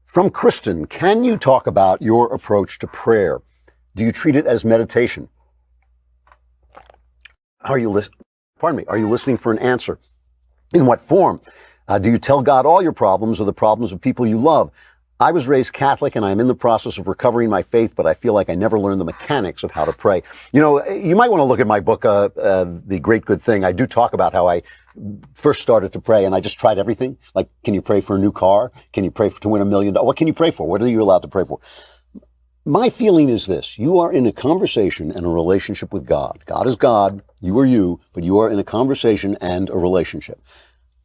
From Kristen, can you talk about your approach to prayer? Do you treat it as meditation? Are you listening for an answer? In what form? Do you tell God all your problems or the problems of people you love? I was raised Catholic and I'm in the process of recovering my faith, but I feel like I never learned the mechanics of how to pray. You know, you might want to look at my book, The Great Good Thing. I do talk about how I first started to pray and I just tried everything. Like, can you pray for a new car? Can you pray to win $1 million? What can you pray for? What are you allowed to pray for? My feeling is this: you are in a conversation and a relationship with God. God is God, you are you, but you are in a conversation and a relationship.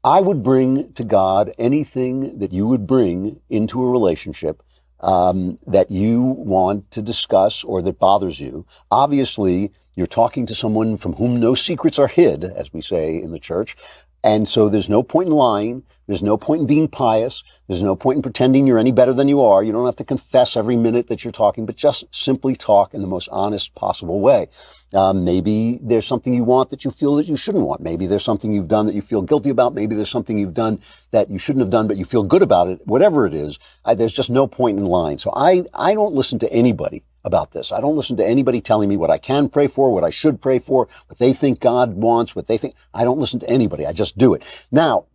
I would bring to God anything that you would bring into a relationship that you want to discuss or that bothers you. Obviously, you're talking to someone from whom no secrets are hid, as we say in the church. And so there's no point in lying. There's no point in being pious. There's no point in pretending you're any better than you are. You don't have to confess every minute that you're talking, but just simply talk in the most honest possible way. Maybe there's something you want that you feel that you shouldn't want. Maybe there's something you've done that you feel guilty about. Maybe there's something you've done that you shouldn't have done, but you feel good about it. Whatever it is, there's just no point in lying. So I don't listen to anybody about this. I don't listen to anybody telling me what I can pray for, what I should pray for, what they think God wants, what they think. I don't listen to anybody. I just do it. Now,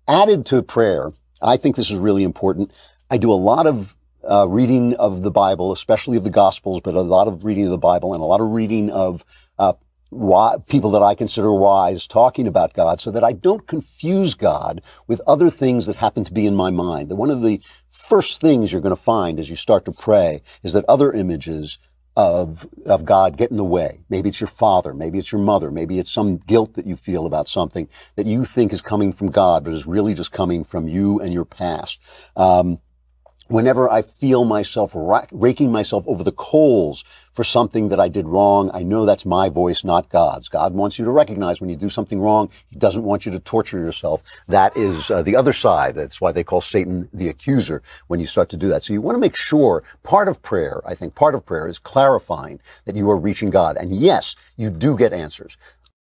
added to prayer, I think this is really important. I do a lot of reading of the Bible, especially of the Gospels, but a lot of reading of the Bible and a lot of reading of people that I consider wise talking about God, so that I don't confuse God with other things that happen to be in my mind. One of the first things you're going to find as you start to pray is that other images of God get in the way. Maybe it's your father, maybe it's your mother, maybe it's some guilt that you feel about something that you think is coming from God, but is really just coming from you and your past. Whenever I feel myself raking myself over the coals for something that I did wrong, I know that's my voice, not God's. God wants you to recognize when you do something wrong. He doesn't want you to torture yourself. That is the other side. That's why they call Satan the accuser when you start to do that. So you want to make sure part of prayer is clarifying that you are reaching God. And yes, you do get answers.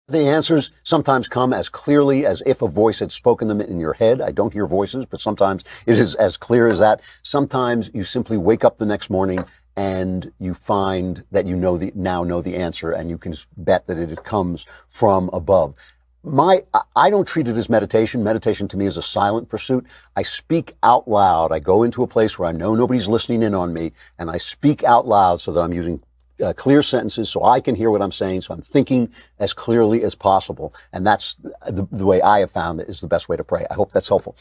The answers sometimes come as clearly as if a voice had spoken them in your head. I don't hear voices, but sometimes it is as clear as that. Sometimes you simply wake up the next morning and you find that you now know the answer, and you can bet that it comes from above. I don't treat it as meditation. Meditation to me is a silent pursuit. I speak out loud. I go into a place where I know nobody's listening in on me, and I speak out loud so that I'm using clear sentences so I can hear what I'm saying, so I'm thinking as clearly as possible. And that's the way I have found it is the best way to pray. I hope that's helpful.